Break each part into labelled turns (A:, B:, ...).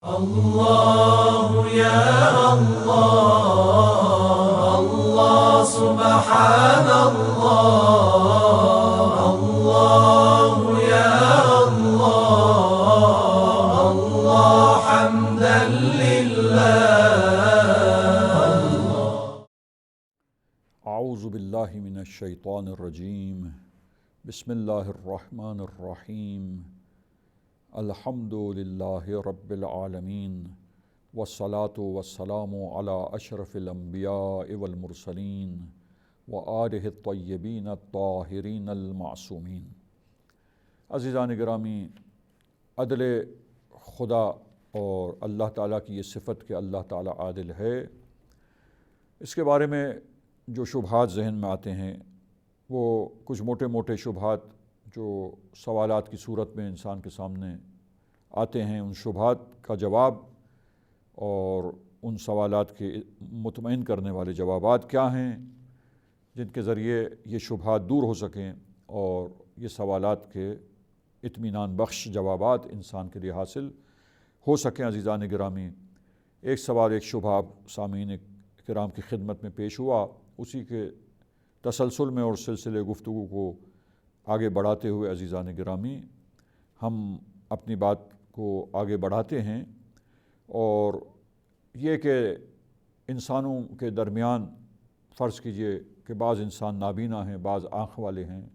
A: الله يا الله الله سبحان الله الله يا الله الله حمدا لله.
B: اعوذ باللہ من الشیطان الرجیم. بسم اللہ الرحمن الرحیم. الحمد للہ رب العالمین والصلاة والسلام علی اشرف الانبیاء والمرسلین وآلہ الطیبین الطاہرین المعصومین. عزیزان گرامی، عدل خدا اور اللہ تعالیٰ کی یہ صفت کہ اللہ تعالیٰ عادل ہے، اس کے بارے میں جو شبہات ذہن میں آتے ہیں وہ کچھ موٹے موٹے شبہات جو سوالات کی صورت میں انسان کے سامنے آتے ہیں، ان شبہات کا جواب اور ان سوالات کے مطمئن کرنے والے جوابات کیا ہیں جن کے ذریعے یہ شبہات دور ہو سکیں اور یہ سوالات کے اطمینان بخش جوابات انسان کے لیے حاصل ہو سکیں. عزیزان گرامی، ایک سوال ایک شبہ سامعین کرام کی خدمت میں پیش ہوا، اسی کے تسلسل میں اور سلسلے گفتگو کو آگے بڑھاتے ہوئے عزیزان گرامی ہم اپنی بات کو آگے بڑھاتے ہیں. اور یہ کہ انسانوں کے درمیان فرض کیجئے کہ بعض انسان نابینا ہیں، بعض آنکھ والے ہیں،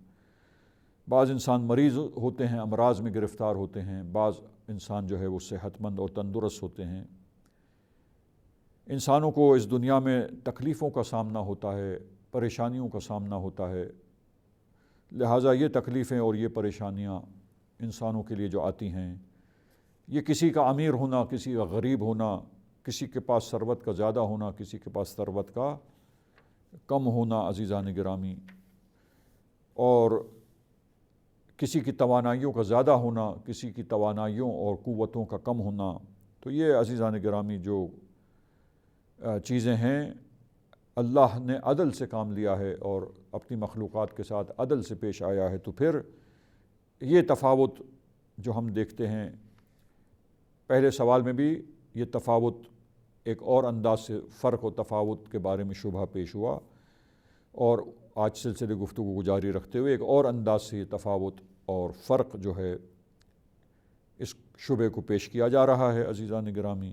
B: بعض انسان مریض ہوتے ہیں، امراض میں گرفتار ہوتے ہیں، بعض انسان جو ہے وہ صحت مند اور تندرست ہوتے ہیں. انسانوں کو اس دنیا میں تکلیفوں کا سامنا ہوتا ہے، پریشانیوں کا سامنا ہوتا ہے. لہٰذا یہ تکلیفیں اور یہ پریشانیاں انسانوں کے لیے جو آتی ہیں، یہ کسی کا امیر ہونا، کسی کا غریب ہونا، کسی کے پاس ثروت کا زیادہ ہونا، کسی کے پاس ثروت کا کم ہونا عزیزان گرامی، اور کسی کی توانائیوں کا زیادہ ہونا، کسی کی توانائیوں اور قوتوں کا کم ہونا. تو یہ عزیزان گرامی جو چیزیں ہیں، اللہ نے عدل سے کام لیا ہے اور اپنی مخلوقات کے ساتھ عدل سے پیش آیا ہے. تو پھر یہ تفاوت جو ہم دیکھتے ہیں، پہلے سوال میں بھی یہ تفاوت ایک اور انداز سے فرق و تفاوت کے بارے میں شبہ پیش ہوا، اور آج سلسلے گفتگو کو جاری رکھتے ہوئے ایک اور انداز سے یہ تفاوت اور فرق جو ہے اس شبے کو پیش کیا جا رہا ہے عزیزان گرامی.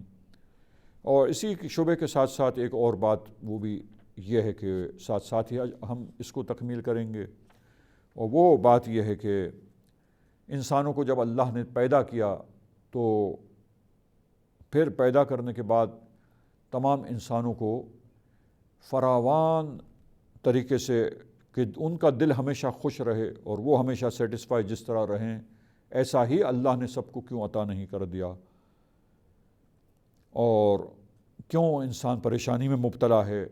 B: اور اسی شبے کے ساتھ ساتھ ایک اور بات وہ بھی یہ ہے کہ ساتھ ساتھ ہی ہم اس کو تکمیل کریں گے، اور وہ بات یہ ہے کہ انسانوں کو جب اللہ نے پیدا کیا تو پھر پیدا کرنے کے بعد تمام انسانوں کو فراوان طریقے سے کہ ان کا دل ہمیشہ خوش رہے اور وہ ہمیشہ سیٹسفائی جس طرح رہیں، ایسا ہی اللہ نے سب کو کیوں عطا نہیں کر دیا، اور کیوں انسان پریشانی میں مبتلا ہے؟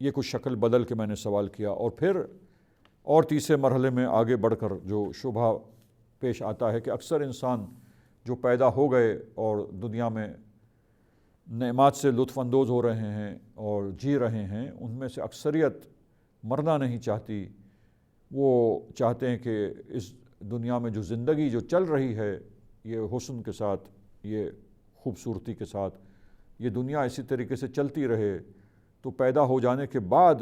B: یہ کچھ شکل بدل کے میں نے سوال کیا. اور پھر اور تیسرے مرحلے میں آگے بڑھ کر جو شبہ پیش آتا ہے کہ اکثر انسان جو پیدا ہو گئے اور دنیا میں نعمات سے لطف اندوز ہو رہے ہیں اور جی رہے ہیں، ان میں سے اکثریت مرنا نہیں چاہتی. وہ چاہتے ہیں کہ اس دنیا میں جو زندگی جو چل رہی ہے، یہ حسن کے ساتھ، یہ خوبصورتی کے ساتھ، یہ دنیا اسی طریقے سے چلتی رہے. تو پیدا ہو جانے کے بعد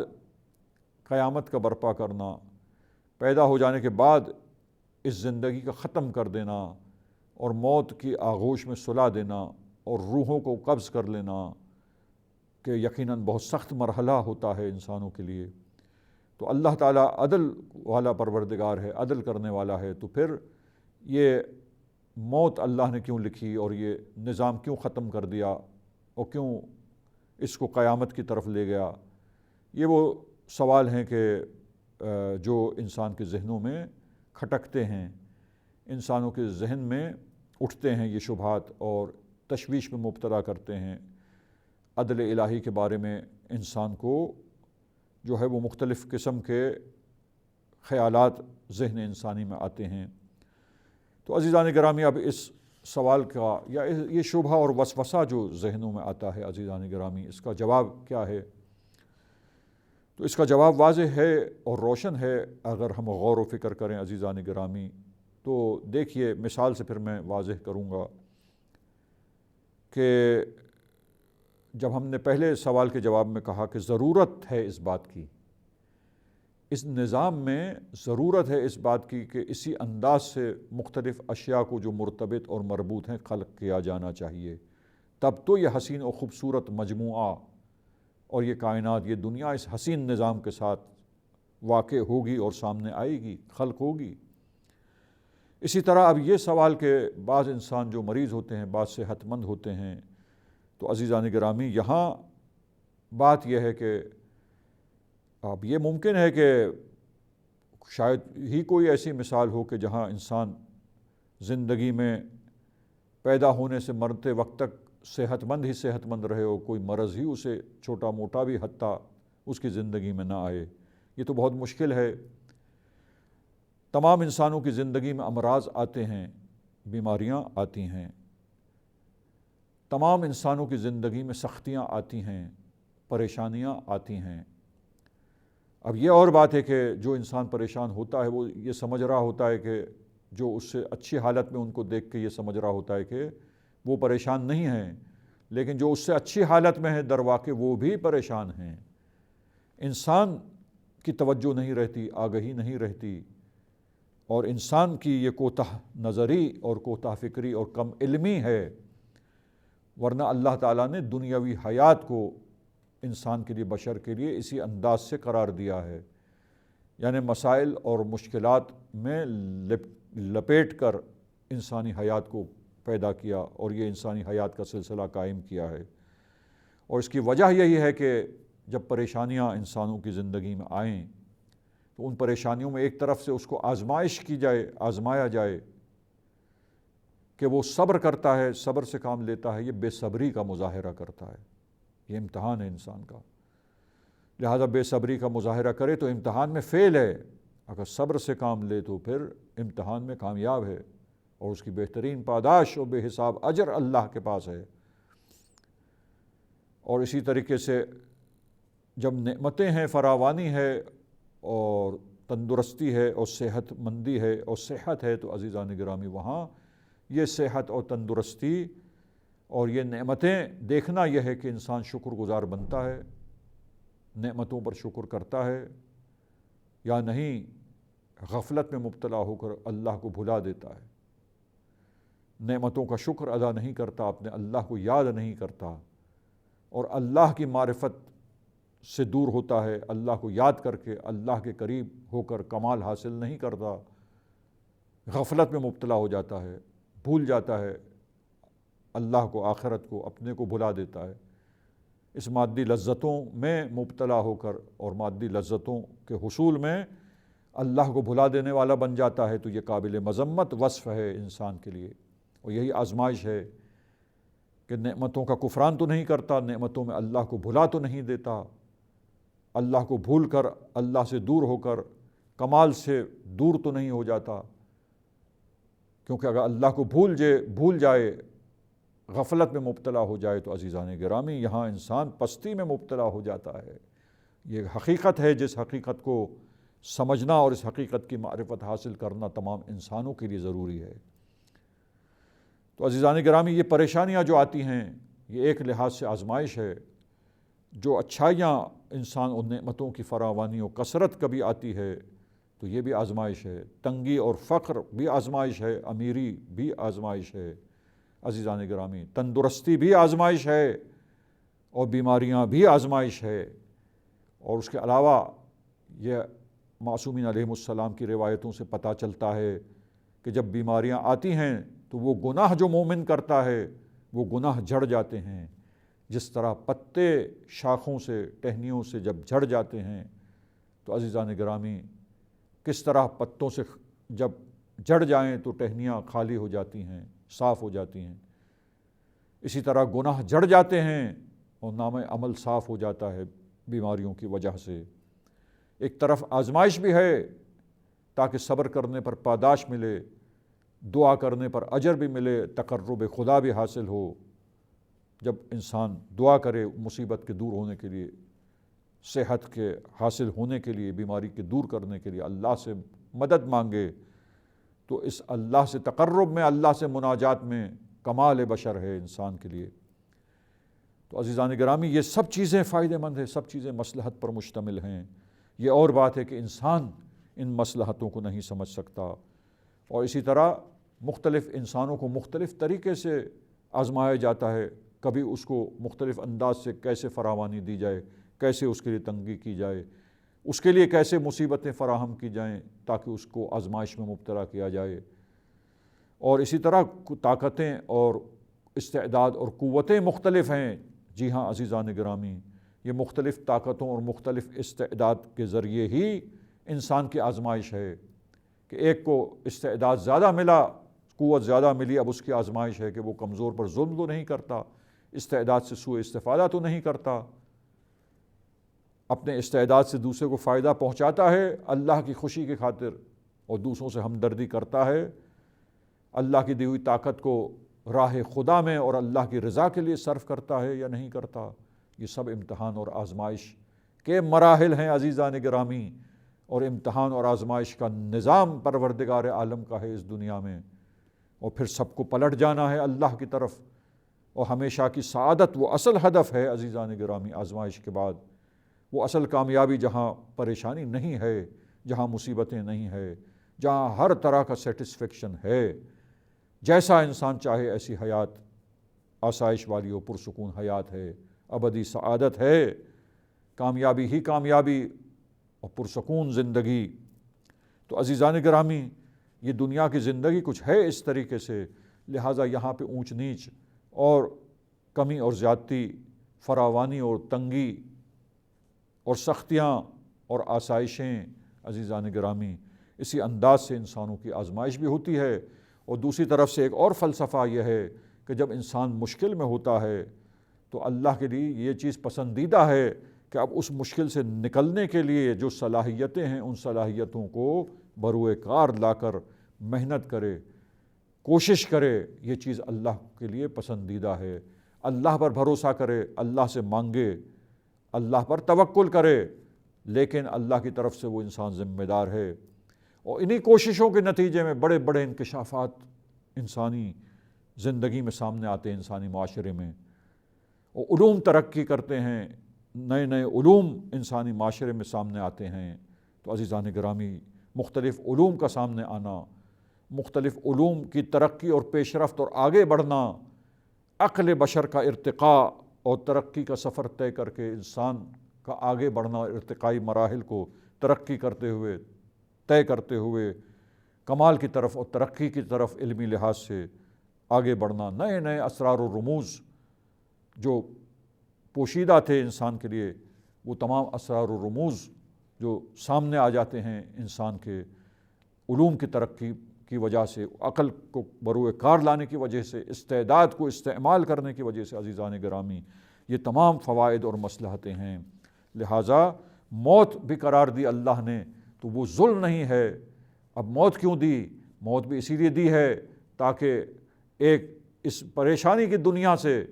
B: قیامت کا برپا کرنا، پیدا ہو جانے کے بعد اس زندگی کا ختم کر دینا اور موت کی آغوش میں سلا دینا اور روحوں کو قبض کر لینا، کہ یقیناً بہت سخت مرحلہ ہوتا ہے انسانوں کے لیے. تو اللہ تعالیٰ عدل والا پروردگار ہے، عدل کرنے والا ہے. تو پھر یہ موت اللہ نے کیوں لکھی اور یہ نظام کیوں ختم کر دیا اور کیوں اس کو قیامت کی طرف لے گیا؟ یہ وہ سوال ہیں کہ جو انسان کے ذہنوں میں کھٹکتے ہیں، انسانوں کے ذہن میں اٹھتے ہیں یہ شبہات اور تشویش میں مبتلا کرتے ہیں. عدل الہی کے بارے میں انسان کو جو ہے وہ مختلف قسم کے خیالات ذہن انسانی میں آتے ہیں. تو عزیزان گرامی، اب اس سوال کا یا یہ شبہ اور وسوسہ جو ذہنوں میں آتا ہے عزیزان گرامی، اس کا جواب کیا ہے؟ تو اس کا جواب واضح ہے اور روشن ہے اگر ہم غور و فکر کریں عزیزان گرامی. تو دیکھیے، مثال سے پھر میں واضح کروں گا. کہ جب ہم نے پہلے سوال کے جواب میں کہا کہ ضرورت ہے اس بات کی، اس نظام میں ضرورت ہے اس بات کی کہ اسی انداز سے مختلف اشیاء کو جو مرتبط اور مربوط ہیں خلق کیا جانا چاہیے، تب تو یہ حسین و خوبصورت مجموعہ اور یہ کائنات، یہ دنیا اس حسین نظام کے ساتھ واقع ہوگی اور سامنے آئے گی، خلق ہوگی۔ اسی طرح اب یہ سوال کہ بعض انسان جو مریض ہوتے ہیں، بعض صحت مند ہوتے ہیں، تو عزیزان گرامی یہاں بات یہ ہے کہ اب یہ ممکن ہے کہ شاید ہی کوئی ایسی مثال ہو کہ جہاں انسان زندگی میں پیدا ہونے سے مرتے وقت تک صحت مند ہی صحت مند رہے ہو، کوئی مرض ہی اسے چھوٹا موٹا بھی حتیٰ اس کی زندگی میں نہ آئے۔ یہ تو بہت مشکل ہے۔ تمام انسانوں کی زندگی میں امراض آتے ہیں، بیماریاں آتی ہیں، تمام انسانوں کی زندگی میں سختیاں آتی ہیں، پریشانیاں آتی ہیں۔ اب یہ اور بات ہے کہ جو انسان پریشان ہوتا ہے وہ یہ سمجھ رہا ہوتا ہے کہ جو اس سے اچھی حالت میں ان کو دیکھ کے یہ سمجھ رہا ہوتا ہے کہ وہ پریشان نہیں ہیں، لیکن جو اس سے اچھی حالت میں ہے در واقع وہ بھی پریشان ہیں۔ انسان کی توجہ نہیں رہتی، آگہی نہیں رہتی، اور انسان کی یہ کوتاہ نظری اور کوتاہ فکری اور کم علمی ہے، ورنہ اللہ تعالیٰ نے دنیاوی حیات کو انسان کے لیے، بشر کے لیے اسی انداز سے قرار دیا ہے، یعنی مسائل اور مشکلات میں لپیٹ کر انسانی حیات کو پیدا کیا اور یہ انسانی حیات کا سلسلہ قائم کیا ہے۔ اور اس کی وجہ یہی ہے کہ جب پریشانیاں انسانوں کی زندگی میں آئیں تو ان پریشانیوں میں ایک طرف سے اس کو آزمائش کی جائے، آزمایا جائے کہ وہ صبر کرتا ہے، صبر سے کام لیتا ہے، یہ بے صبری کا مظاہرہ کرتا ہے، یہ امتحان ہے انسان کا، لہذا بے صبری کا مظاہرہ کرے تو امتحان میں فیل ہے، اگر صبر سے کام لے تو پھر امتحان میں کامیاب ہے اور اس کی بہترین پاداش اور بے حساب اجر اللہ کے پاس ہے۔ اور اسی طریقے سے جب نعمتیں ہیں، فراوانی ہے اور تندرستی ہے اور صحت مندی ہے اور صحت ہے، تو عزیزان گرامی وہاں یہ صحت اور تندرستی اور یہ نعمتیں دیکھنا یہ ہے کہ انسان شکر گزار بنتا ہے، نعمتوں پر شکر کرتا ہے یا نہیں، غفلت میں مبتلا ہو کر اللہ کو بھلا دیتا ہے، نعمتوں کا شکر ادا نہیں کرتا، اپنے اللہ کو یاد نہیں کرتا اور اللہ کی معرفت سے دور ہوتا ہے، اللہ کو یاد کر کے اللہ کے قریب ہو کر کمال حاصل نہیں کرتا، غفلت میں مبتلا ہو جاتا ہے، بھول جاتا ہے اللہ کو، آخرت کو، اپنے کو بھلا دیتا ہے، اس مادی لذتوں میں مبتلا ہو کر اور مادی لذتوں کے حصول میں اللہ کو بھلا دینے والا بن جاتا ہے، تو یہ قابل مذمت وصف ہے انسان کے لیے، اور یہی آزمائش ہے کہ نعمتوں کا کفران تو نہیں کرتا، نعمتوں میں اللہ کو بھلا تو نہیں دیتا، اللہ کو بھول کر، اللہ سے دور ہو کر کمال سے دور تو نہیں ہو جاتا، کیونکہ اگر اللہ کو بھول جائے، غفلت میں مبتلا ہو جائے تو عزیزان گرامی یہاں انسان پستی میں مبتلا ہو جاتا ہے۔ یہ حقیقت ہے جس حقیقت کو سمجھنا اور اس حقیقت کی معرفت حاصل کرنا تمام انسانوں کے لیے ضروری ہے۔ تو عزیزان گرامی یہ پریشانیاں جو آتی ہیں یہ ایک لحاظ سے آزمائش ہے، جو اچھائیاں انسان اور نعمتوں کی فراوانی و کثرت کبھی آتی ہے تو یہ بھی آزمائش ہے، تنگی اور فقر بھی آزمائش ہے، امیری بھی آزمائش ہے عزیزان گرامی، تندرستی بھی آزمائش ہے اور بیماریاں بھی آزمائش ہے۔ اور اس کے علاوہ یہ معصومین علیہم السلام کی روایتوں سے پتہ چلتا ہے کہ جب بیماریاں آتی ہیں تو وہ گناہ جو مومن کرتا ہے وہ گناہ جھڑ جاتے ہیں، جس طرح پتے شاخوں سے، ٹہنیوں سے جب جھڑ جاتے ہیں تو عزیزان گرامی کس طرح پتوں سے جب جھڑ جائیں تو ٹہنیاں خالی ہو جاتی ہیں، صاف ہو جاتی ہیں، اسی طرح گناہ جھڑ جاتے ہیں اور نام عمل صاف ہو جاتا ہے بیماریوں کی وجہ سے۔ ایک طرف آزمائش بھی ہے تاکہ صبر کرنے پر پاداش ملے، دعا کرنے پر اجر بھی ملے، تقرب خدا بھی حاصل ہو، جب انسان دعا کرے مصیبت کے دور ہونے کے لیے، صحت کے حاصل ہونے کے لیے، بیماری کے دور کرنے کے لیے اللہ سے مدد مانگے، تو اس اللہ سے تقرب میں، اللہ سے مناجات میں کمال بشر ہے انسان کے لیے۔ تو عزیزان گرامی یہ سب چیزیں فائدہ مند ہیں، سب چیزیں مصلحت پر مشتمل ہیں۔ یہ اور بات ہے کہ انسان ان مصلحتوں کو نہیں سمجھ سکتا، اور اسی طرح مختلف انسانوں کو مختلف طریقے سے آزمایا جاتا ہے، کبھی اس کو مختلف انداز سے کیسے فراوانی دی جائے، کیسے اس کے لیے تنگی کی جائے، اس کے لیے کیسے مصیبتیں فراہم کی جائیں تاکہ اس کو آزمائش میں مبتلا کیا جائے۔ اور اسی طرح طاقتیں اور استعداد اور قوتیں مختلف ہیں۔ جی ہاں عزیزان گرامی، یہ مختلف طاقتوں اور مختلف استعداد کے ذریعے ہی انسان کی آزمائش ہے کہ ایک کو استعداد زیادہ ملا، قوت زیادہ ملی، اب اس کی آزمائش ہے کہ وہ کمزور پر ظلم تو نہیں کرتا، استعداد سے سوء استفادہ تو نہیں کرتا، اپنے استعداد سے دوسرے کو فائدہ پہنچاتا ہے اللہ کی خوشی کی خاطر، اور دوسروں سے ہمدردی کرتا ہے، اللہ کی دی ہوئی طاقت کو راہ خدا میں اور اللہ کی رضا کے لیے صرف کرتا ہے یا نہیں کرتا۔ یہ سب امتحان اور آزمائش کے مراحل ہیں عزیزان گرامی، اور امتحان اور آزمائش کا نظام پروردگار عالم کا ہے اس دنیا میں، اور پھر سب کو پلٹ جانا ہے اللہ کی طرف، اور ہمیشہ کی سعادت وہ اصل ہدف ہے عزیزان گرامی۔ آزمائش کے بعد وہ اصل کامیابی جہاں پریشانی نہیں ہے، جہاں مصیبتیں نہیں ہے، جہاں ہر طرح کا سیٹسفیکشن ہے، جیسا انسان چاہے ایسی حیات آسائش والی و پرسکون حیات ہے، ابدی سعادت ہے، کامیابی ہی کامیابی اور پرسکون زندگی۔ تو عزیزان گرامی، یہ دنیا کی زندگی کچھ ہے اس طریقے سے، لہٰذا یہاں پہ اونچ نیچ اور کمی اور زیادتی، فراوانی اور تنگی اور سختیاں اور آسائشیں عزیزان گرامی، اسی انداز سے انسانوں کی آزمائش بھی ہوتی ہے۔ اور دوسری طرف سے ایک اور فلسفہ یہ ہے کہ جب انسان مشکل میں ہوتا ہے تو اللہ کے لیے یہ چیز پسندیدہ ہے کہ اب اس مشکل سے نکلنے کے لیے جو صلاحیتیں ہیں ان صلاحیتوں کو بروئے کار لا کر محنت کرے، کوشش کرے، یہ چیز اللہ کے لیے پسندیدہ ہے۔ اللہ پر بھروسہ کرے، اللہ سے مانگے، اللہ پر توکل کرے، لیکن اللہ کی طرف سے وہ انسان ذمہ دار ہے۔ اور انہی کوششوں کے نتیجے میں بڑے بڑے انکشافات انسانی زندگی میں سامنے آتے ہیں، انسانی معاشرے میں، اور علوم ترقی کرتے ہیں، نئے نئے علوم انسانی معاشرے میں سامنے آتے ہیں۔ تو عزیزان گرامی، مختلف علوم کا سامنے آنا، مختلف علوم کی ترقی اور پیش رفت اور آگے بڑھنا، عقل بشر کا ارتقاء اور ترقی کا سفر طے کر کے انسان کا آگے بڑھنا، ارتقائی مراحل کو ترقی کرتے ہوئے، طے کرتے ہوئے کمال کی طرف اور ترقی کی طرف علمی لحاظ سے آگے بڑھنا، نئے نئے اسرار و رموز جو پوشیدہ تھے انسان کے لیے، وہ تمام اسرار و رموز جو سامنے آ جاتے ہیں انسان کے علوم کی ترقی کی وجہ سے، عقل کو بروئے کار لانے کی وجہ سے، استعداد کو استعمال کرنے کی وجہ سے عزیزان گرامی، یہ تمام فوائد اور مصلحتیں ہیں۔ لہٰذا موت بھی قرار دی اللہ نے تو وہ ظلم نہیں ہے۔ اب موت کیوں دی؟ موت بھی اسی لیے دی ہے تاکہ ایک اس پریشانی کی دنیا سے،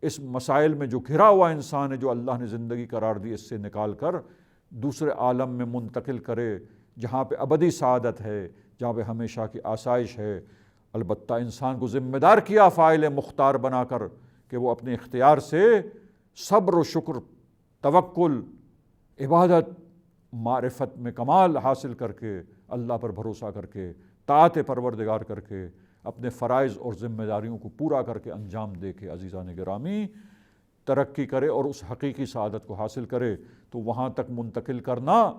B: اس مسائل میں جو گھرا ہوا انسان ہے، جو اللہ نے زندگی قرار دی، اس سے نکال کر دوسرے عالم میں منتقل کرے جہاں پہ ابدی سعادت ہے، جہاں پہ ہمیشہ کی آسائش ہے۔ البتہ انسان کو ذمہ دار کیا فاعل مختار بنا کر کہ وہ اپنے اختیار سے صبر و شکر، توکل، عبادت، معرفت میں کمال حاصل کر کے، اللہ پر بھروسہ کر کے، طاعت پروردگار کر کے، اپنے فرائض اور ذمہ داریوں کو پورا کر کے انجام دے کے عزیزان گرامی ترقی کرے اور اس حقیقی سعادت کو حاصل کرے۔ تو وہاں تک منتقل کرنا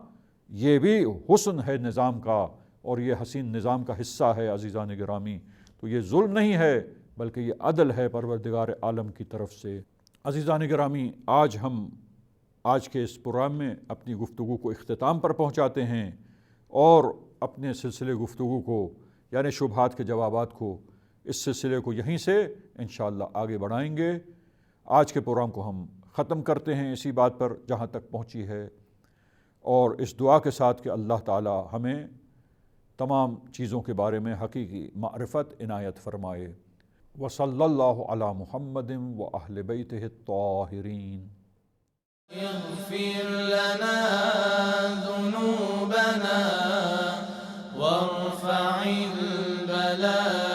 B: یہ بھی حسن ہے نظام کا، اور یہ حسین نظام کا حصہ ہے عزیزان گرامی۔ تو یہ ظلم نہیں ہے بلکہ یہ عدل ہے پروردگار عالم کی طرف سے۔ عزیزان گرامی، آج کے اس پروگرام میں اپنی گفتگو کو اختتام پر پہنچاتے ہیں، اور اپنے سلسلے گفتگو کو یعنی شبہات کے جوابات کو، اس سلسلے کو یہیں سے انشاءاللہ آگے بڑھائیں گے۔ آج کے پروگرام کو ہم ختم کرتے ہیں اسی بات پر جہاں تک پہنچی ہے، اور اس دعا کے ساتھ کہ اللہ تعالی ہمیں تمام چیزوں کے بارے میں حقیقی معرفت عنایت فرمائے۔ وصلی اللہ علی محمد وأہل بیتہ الطاہرین۔
A: اغفر لنا ذنوبنا وارفع البلاء